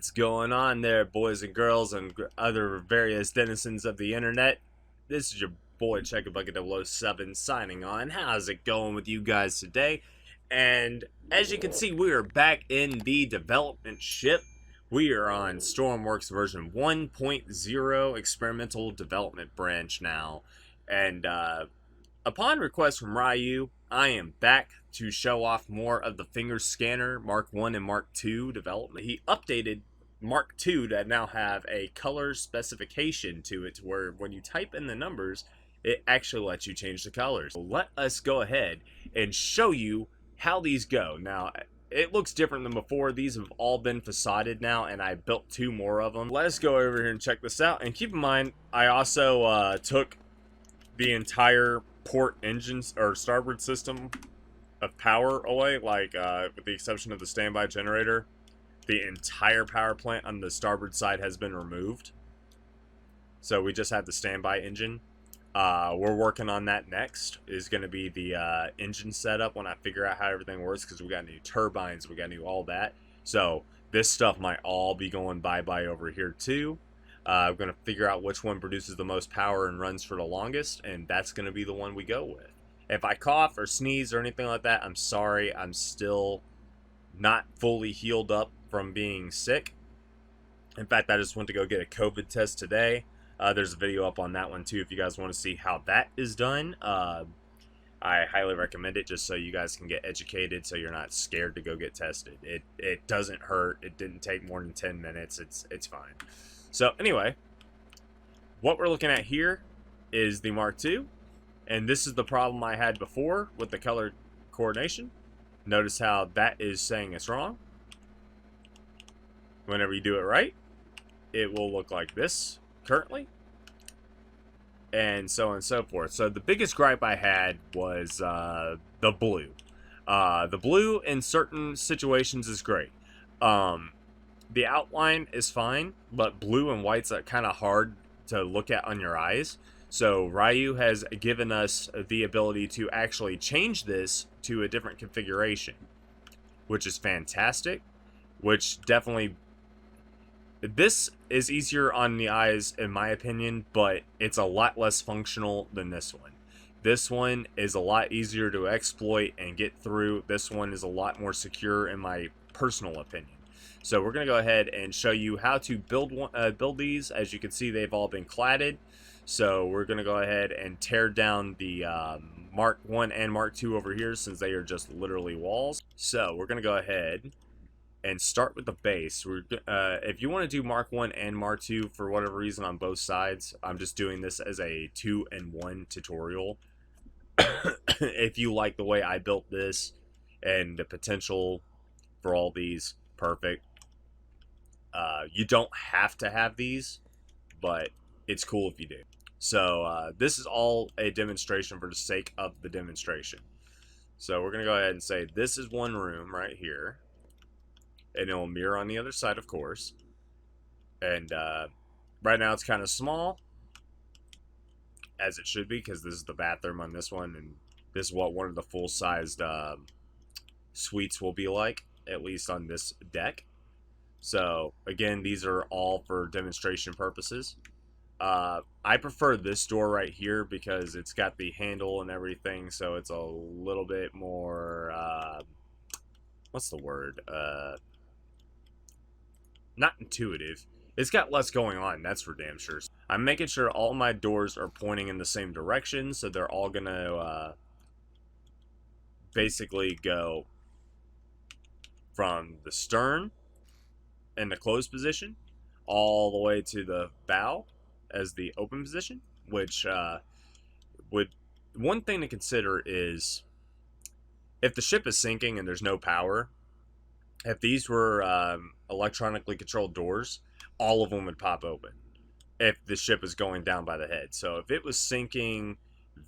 What's going on there, boys and girls and other various denizens of the internet? This is your boy Checkabucket007 signing on. How's it going with you guys today? And as you can see, we are back in the development ship. We are on Stormworks version 1.0 experimental development branch now. And upon request from Rayo, I am back to show off more of the Fingerscanner Mark 1 and Mark 2 development. He updated Mark 2 to now have a color specification to it, to where when you type in the numbers, it actually lets you change the colors. So let us go ahead and show you how these go. Now, it looks different than before. These have all been facaded now, and I built 2 more of them. Let us go over here and check this out. And keep in mind, I also took the entire port engines or starboard system of power away, like with the exception of the standby generator. The entire power plant on the starboard side has been removed, so we just have the standby engine. We're working on that next. Is going to be the engine setup when I figure out how everything works, because we got new turbines, we got new all that. So this stuff might all be going bye-bye over here too. I'm going to figure out which one produces the most power and runs for the longest, and that's going to be the one we go with. If I cough or sneeze or anything like that, I'm sorry. I'm still not fully healed up from being sick. In fact, I just went to go get a COVID test today. There's a video up on that one too if you guys want to see how that is done. I highly recommend it, just so you guys can get educated, so you're not scared to go get tested. It doesn't hurt. It didn't take more than 10 minutes. It's fine. So anyway, what we're looking at here is the Mark II, and this is the problem I had before with the color coordination. Notice how that is saying it's wrong. Whenever you do it right, it will look like this currently, and so on and so forth. So the biggest gripe I had was the blue. The blue in certain situations is great. The outline is fine, but blue and white's kind of hard to look at on your eyes. So Rayo has given us the ability to actually change this to a different configuration, which is fantastic. Which definitely, this is easier on the eyes in my opinion, but it's a lot less functional than this one. This one is a lot easier to exploit and get through. This one is a lot more secure in my personal opinion. So we're going to go ahead and show you how to build these. As you can see, they've all been cladded. So we're going to go ahead and tear down the Mark 1 and Mark 2 over here, since they are just literally walls. So we're going to go ahead and start with the base. If you want to do Mark 1 and Mark 2 for whatever reason on both sides, I'm just doing this as a 2-in-1 tutorial. If you like the way I built this and the potential for all these, perfect. You don't have to have these, but it's cool if you do. So this is all a demonstration for the sake of the demonstration. So we're going to go ahead and say this is one room right here. And it will mirror on the other side, of course. And right now it's kind of small, as it should be, because this is the bathroom on this one. And this is what one of the full-sized suites will be like, at least on this deck. So again, these are all for demonstration purposes. I prefer this door right here because it's got the handle and everything, so it's a little bit more what's the word, not intuitive. It's got less going on, that's for damn sure. I'm making sure all my doors are pointing in the same direction, so they're all gonna basically go from the stern in the closed position all the way to the bow as the open position. Which one thing to consider is, if the ship is sinking and there's no power, if these were electronically controlled doors, all of them would pop open if the ship is going down by the head. So if it was sinking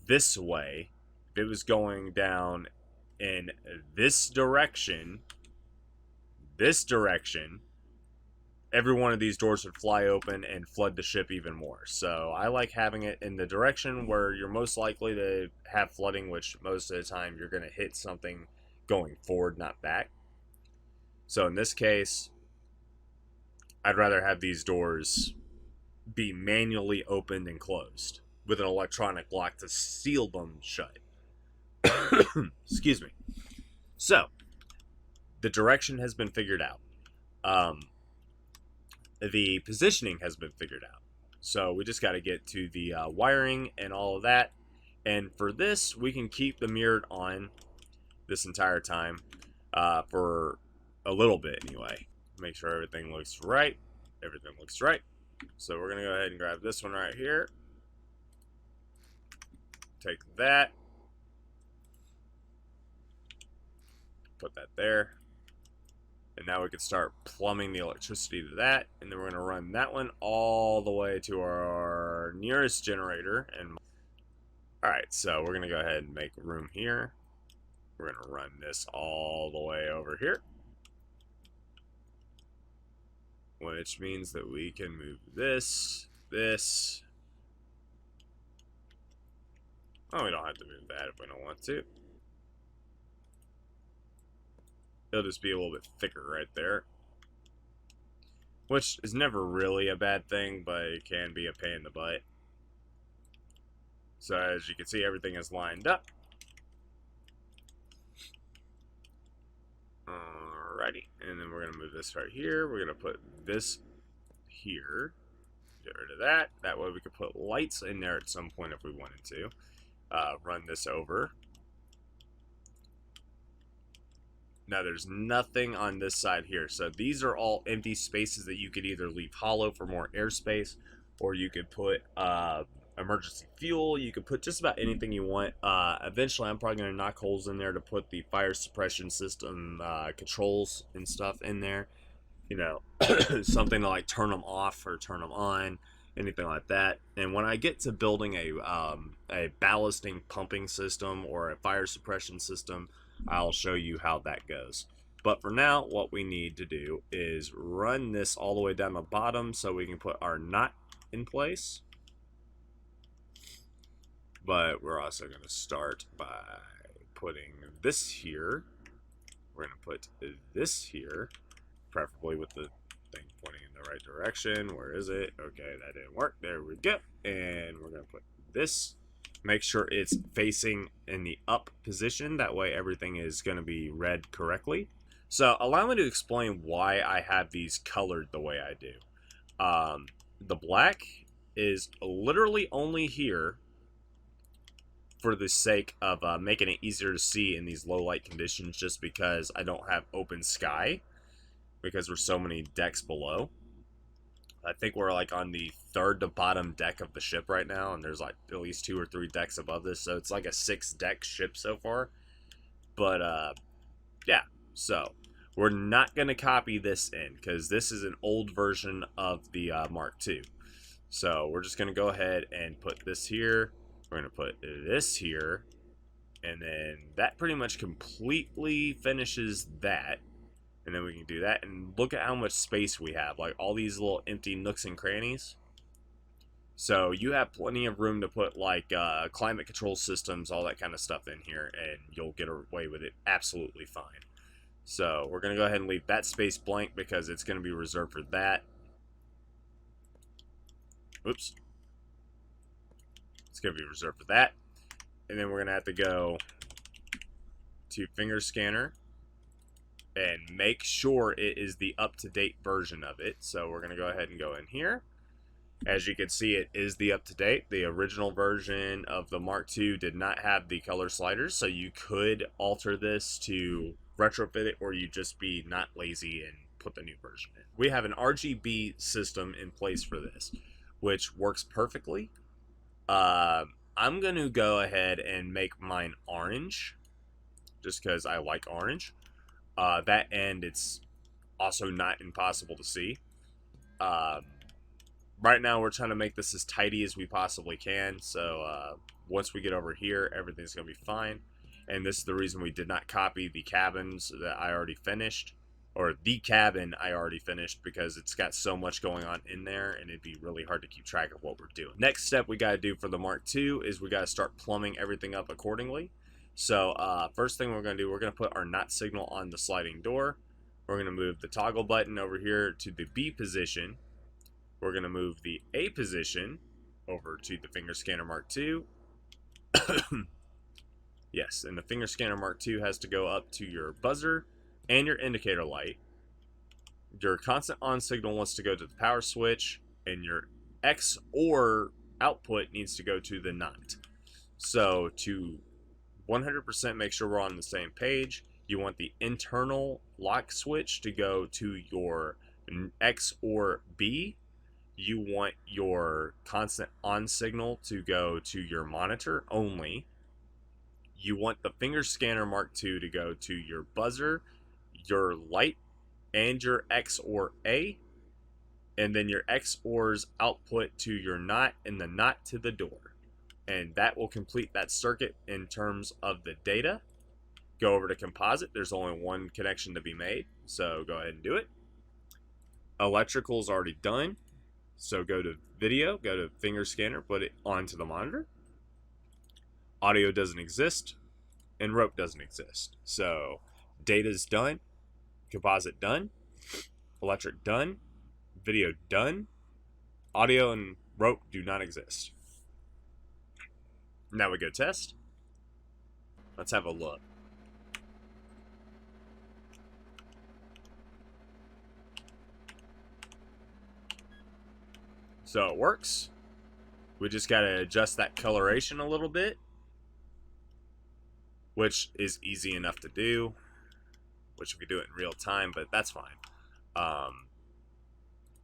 this way, if it was going down in this direction, every one of these doors would fly open and flood the ship even more. So I like having it in the direction where you're most likely to have flooding, which most of the time you're going to hit something going forward, not back. So in this case, I'd rather have these doors be manually opened and closed with an electronic lock to seal them shut. Excuse me. So, the direction has been figured out. The positioning has been figured out. So, we just got to get to the wiring and all of that. And for this, we can keep the mirrored on this entire time for a little bit anyway. Make sure everything looks right. Everything looks right. So we're going to go ahead and grab this one right here. Take that. Put that there. And now we can start plumbing the electricity to that. And then we're going to run that one all the way to our nearest generator. And alright, so we're going to go ahead and make room here. We're going to run this all the way over here. Which means that we can move this. Oh, we don't have to move that if we don't want to. It'll just be a little bit thicker right there. Which is never really a bad thing, but it can be a pain in the butt. So as you can see, everything is lined up. Alrighty, and then we're going to move this right here. We're going to put this here. Get rid of that. That way we could put lights in there at some point if we wanted to. Run this over. Now there's nothing on this side here. So these are all empty spaces that you could either leave hollow for more airspace, or you could put emergency fuel. You could put just about anything you want. Eventually I'm probably going to knock holes in there to put the fire suppression system controls and stuff in there. You know, something to like turn them off or turn them on, anything like that. And when I get to building a ballasting pumping system or a fire suppression system, I'll show you how that goes. But for now, what we need to do is run this all the way down the bottom so we can put our knot in place. But we're also going to start by putting this here. We're going to put this here, preferably with the thing pointing in the right direction. Where is it? Okay, that didn't work. There we go. And we're going to put this. Make sure it's facing in the up position. That way everything is going to be read correctly. So allow me to explain why I have these colored the way I do. The black is literally only here for the sake of making it easier to see in these low light conditions, just because I don't have open sky because there's so many decks below. I think we're like on the third to bottom deck of the ship right now, and there's like at least 2 or 3 decks above this, so it's like a 6-deck ship so far. But yeah, so we're not going to copy this in because this is an old version of the Mark II. So we're just going to go ahead and put this here. We're going to put this here, and then that pretty much completely finishes that. And then we can do that, and look at how much space we have, like all these little empty nooks and crannies. So you have plenty of room to put like climate control systems, all that kind of stuff in here, and you'll get away with it absolutely fine. So we're going to go ahead and leave that space blank because it's going to be reserved for that. Oops. It's going to be reserved for that. And then we're going to have to go to Fingerscanner and make sure it is the up-to-date version of it. So we're going to go ahead and go in here. As you can see, it is the up-to-date. The original version of the Mark II did not have the color sliders, so you could alter this to retrofit it, or you just be not lazy and put the new version in. We have an RGB system in place for this, which works perfectly. I'm going to go ahead and make mine orange, just because I like orange. That end, it's also not impossible to see. Right now, we're trying to make this as tidy as we possibly can. So once we get over here, everything's going to be fine. And this is the reason we did not copy the cabins that I already finished. Or the cabin I already finished, because it's got so much going on in there, and it'd be really hard to keep track of what we're doing. Next step we got to do for the Mark II is we got to start plumbing everything up accordingly. So first thing we're going to do, we're going to put our knot signal on the sliding door. We're going to move the toggle button over here to the B position. We're going to move the A position over to the Fingerscanner Mark II. Yes, and the Fingerscanner Mark II has to go up to your buzzer and your indicator light. Your constant on signal wants to go to the power switch, and your XOR output needs to go to the NOT. So to 100% make sure we're on the same page, you want the internal lock switch to go to your XOR B. You want your constant on signal to go to your monitor only. You want the Fingerscanner Mark II to go to your buzzer, your light, and your XOR A, and then your XOR's output to your NOT and the NOT to the door. And that will complete that circuit in terms of the data. Go over to composite. There's only one connection to be made, so go ahead and do it. Electrical's already done, so go to video, go to Fingerscanner, put it onto the monitor. Audio doesn't exist, and rope doesn't exist. So data's done, composite done, electric done, video done, audio and rope do not exist. Now we go test. Let's have a look. So it works. We just got to adjust that coloration a little bit, which is easy enough to do, which we can do it in real time, but that's fine.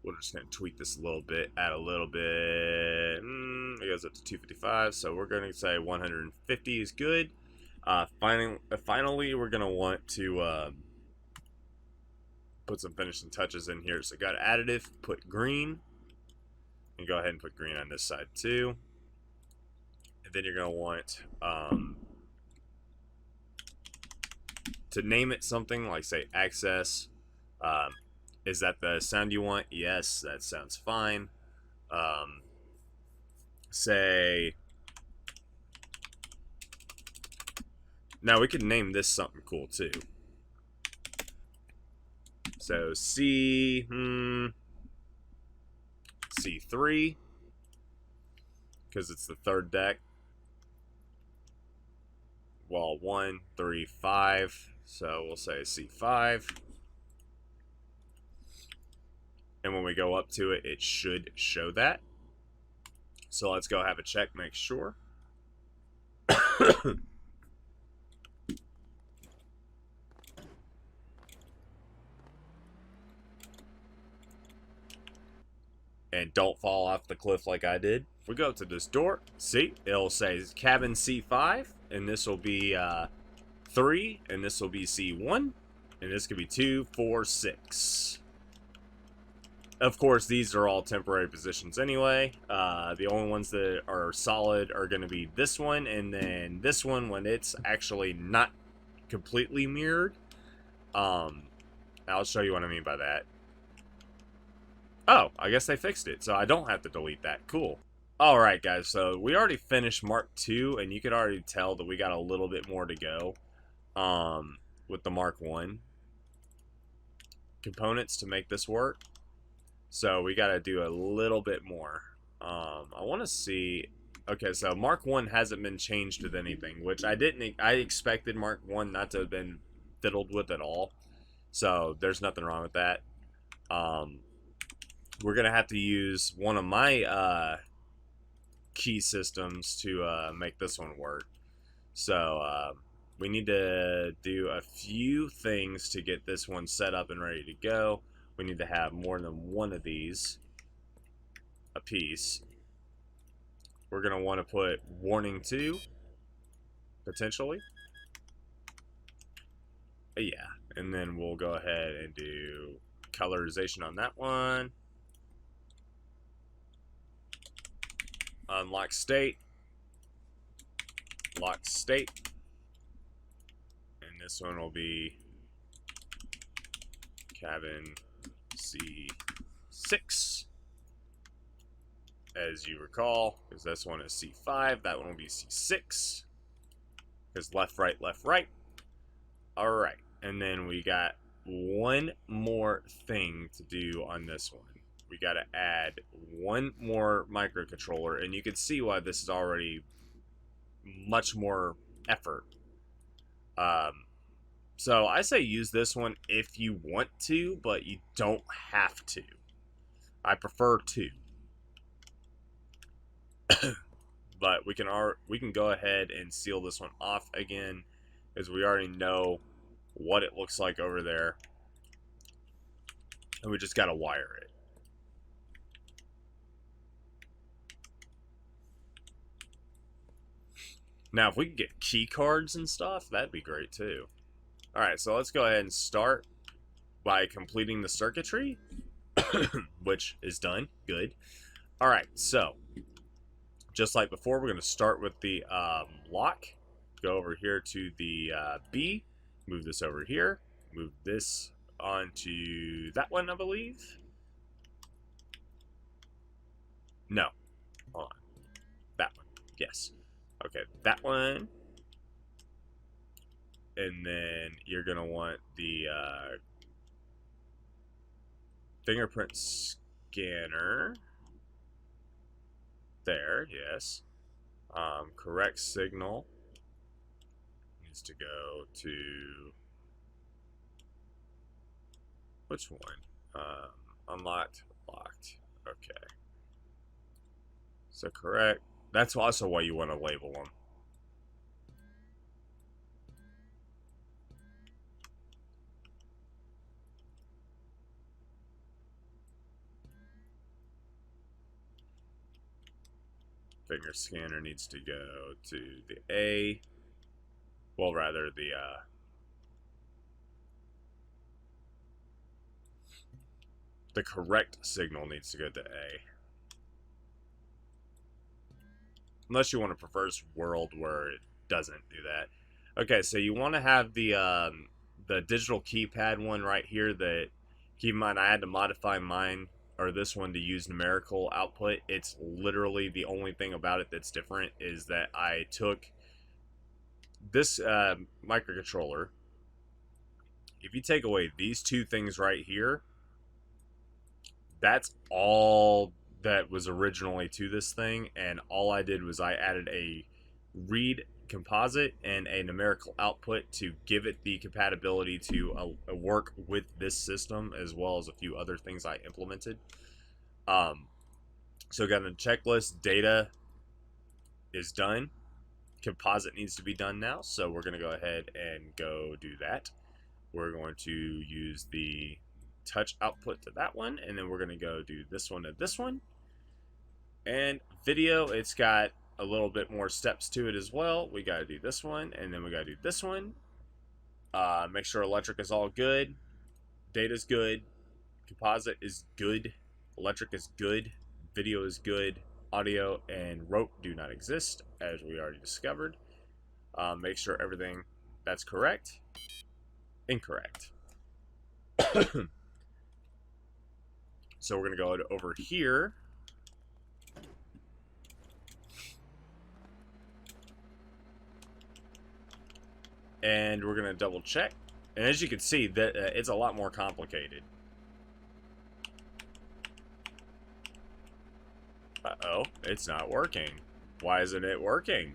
We're just going to tweak this a little bit, add a little bit. It goes up to 255, so we're going to say 150 is good. Finally, we're going to want to put some finishing touches in here. So got additive, put green, and go ahead and put green on this side too. And then you're going to want to name it something like, say, access. Is that the sound you want? Yes, that sounds fine. Say, now we can name this something cool too. So C3, because it's the third deck. Wall 1, 3, 5. So we'll say C5. And when we go up to it, it should show that. So let's go have a check, make sure. And don't fall off the cliff like I did. If we go to this door, see, it'll say cabin C5, and this will be 3, and this will be C1, and this could be 2, 4, 6. Of course, these are all temporary positions anyway. The only ones that are solid are going to be this one, and then this one when it's actually not completely mirrored. I'll show you what I mean by that. Oh, I guess they fixed it, so I don't have to delete that. Cool. Alright, guys, so we already finished Mark II, and you could already tell that we got a little bit more to go with the Mark I components to make this work. So we got to do a little bit more. I want to see. Okay, so Mark I hasn't been changed with anything, which I didn't. I expected Mark I not to have been fiddled with at all. So there's nothing wrong with that. We're gonna have to use one of my key systems to make this one work. So we need to do a few things to get this one set up and ready to go. We need to have more than one of these a piece. We're going to want to put warning 2, potentially. Yeah, and then we'll go ahead and do colorization on that one. Unlock state. Lock state. And this one will be cabin C6, as you recall, because this one is C5, that one will be C6, because left, right, left, right. Alright, and then we got one more thing to do on this one. We got to add one more microcontroller, and you can see why this is already much more effort. So I say use this one if you want to, but you don't have to. I prefer to. But we can go ahead and seal this one off again, because we already know what it looks like over there, and we just got to wire it. Now, if we could get key cards and stuff, that'd be great too. Alright, so let's go ahead and start by completing the circuitry, which is done. Good. Alright, so just like before, we're going to start with the lock. Go over here to the B. Move this over here. Move this onto that one, I believe. No. Hold on. That one. Yes. Okay, that one. And then you're going to want the fingerprint scanner. There, yes. Correct signal needs to go to which one? Unlocked, locked. Okay. So correct. That's also why you want to label them. Fingerscanner needs to go to the A. Well, rather the correct signal needs to go to A. Unless you want a perverse world where it doesn't do that. Okay, so you want to have the digital keypad one right here. That, keep in mind, I had to modify mine, or this one, to use numerical output. It's literally the only thing about it that's different is that I took this microcontroller. If you take away these two things right here, that's all that was originally to this thing, and all I did was I added a read composite and a numerical output to give it the compatibility to work with this system, as well as a few other things I implemented. So got a checklist. Data is done. Composite needs to be done now, so we're going to go ahead and go do that. We're going to use the touch output to that one, and then we're going to go do this one to this one. And video, it's got a little bit more steps to it as well. We got to do this one, and then we got to do this one. Make sure electric is all good. Data's good. Composite is good. Electric is good. Video is good. Audio and rope do not exist, as we already discovered. Make sure everything that's correct. Incorrect. So we're going to go over here. And we're going to double check. And as you can see, that it's a lot more complicated. Uh-oh, it's not working. Why isn't it working?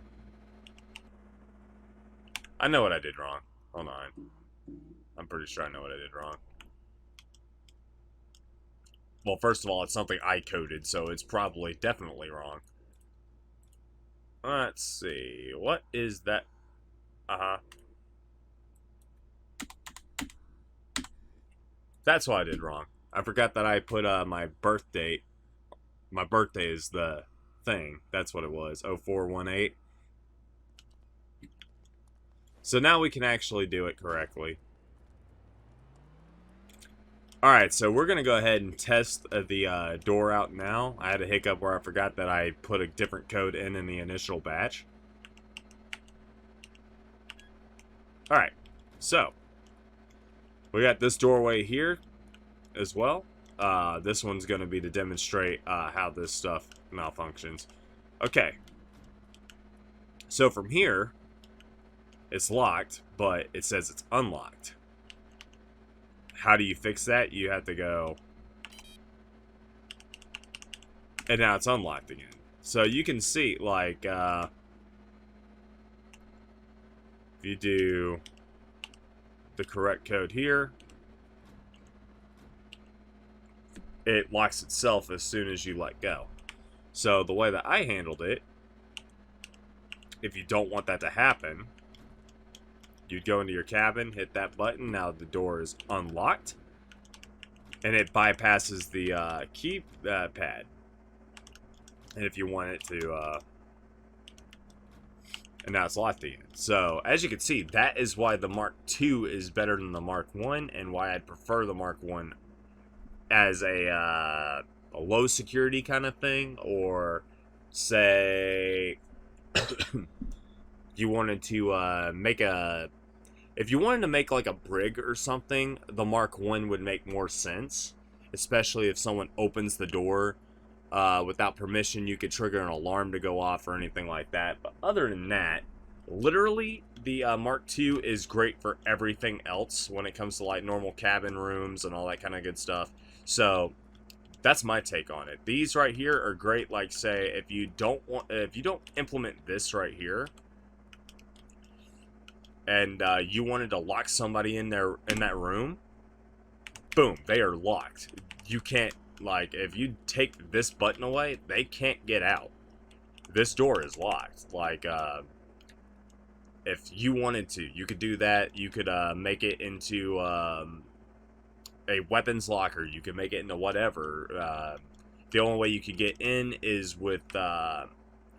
I know what I did wrong. Hold on. I'm pretty sure I know what I did wrong. Well, first of all, it's something I coded, so it's probably definitely wrong. Let's see. What is that? Uh-huh. That's what I did wrong. I forgot that I put my birth date. My birthday is the thing. That's what it was. 0418. So now we can actually do it correctly. Alright, so we're going to go ahead and test the door out now. I had a hiccup where I forgot that I put a different code in the initial batch. Alright, so we got this doorway here as well. This one's going to be to demonstrate how this stuff malfunctions. Okay. So from here, it's locked, but it says it's unlocked. how do you fix that? You have to go, and now it's unlocked again. So you can see, like, if you do the correct code here, it locks itself as soon as you let go. So the way that I handled it, if you don't want that to happen, you'd go into your cabin, hit that button, now the door is unlocked, and it bypasses the keypad. And if you want it to, and now it's locked again. So, as you can see, that is why the Mark II is better than the Mark I, and why I'd prefer the Mark I as a low security kind of thing, or say you wanted to make a, if you wanted to make like a brig or something, the Mark I would make more sense, especially if someone opens the door without permission. You could trigger an alarm to go off or anything like that. But other than that, literally the Mark II is great for everything else when it comes to like normal cabin rooms and all that kind of good stuff. So that's my take on it. These right here are great. Like, say if you don't implement this right here, and you wanted to lock somebody in that room, boom, they are locked. You can't, like, if you take this button away, they can't get out. This door is locked. Like, if you wanted to, you could do that. You could make it into a weapons locker. You could make it into whatever. The only way you could get in is with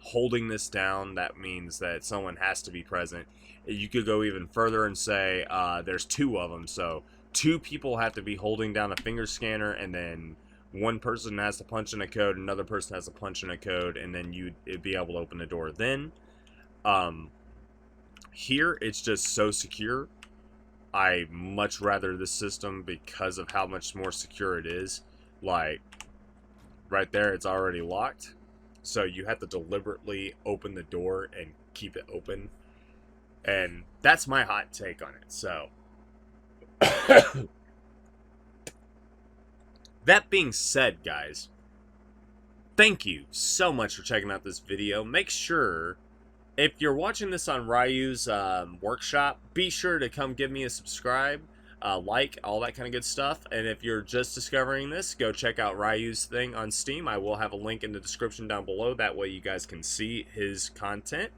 holding this down. That means that someone has to be present. You could go even further and say there's two of them, so 2 people have to be holding down a Fingerscanner, and then one person has to punch in a code, another person has to punch in a code, and then you'd be able to open the door. Then here it's just so secure. I much rather this system because of how much more secure it is. Like, right there, it's already locked, so you have to deliberately open the door and keep it open. And that's my hot take on it. So that being said, guys, thank you so much for checking out this video. Make sure, if you're watching this on Rayo's workshop, be sure to come give me a subscribe, like, all that kind of good stuff. And if you're just discovering this, go check out Rayo's thing on Steam. I will have a link in the description down below. That way you guys can see his content.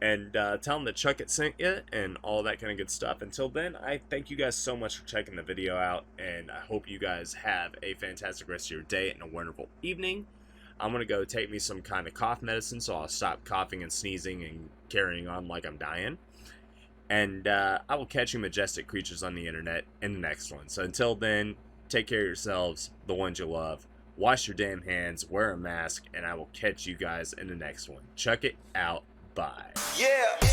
And tell him that Chuck it sent you and all that kind of good stuff. Until then, I thank you guys so much for checking the video out, and I hope you guys have a fantastic rest of your day and a wonderful evening. I'm going to go take me some kind of cough medicine, so I'll stop coughing and sneezing and carrying on like I'm dying. And I will catch you majestic creatures on the internet in the next one. So until then, take care of yourselves, the ones you love. Wash your damn hands, wear a mask, and I will catch you guys in the next one. Chuck it out. Bye. Yeah.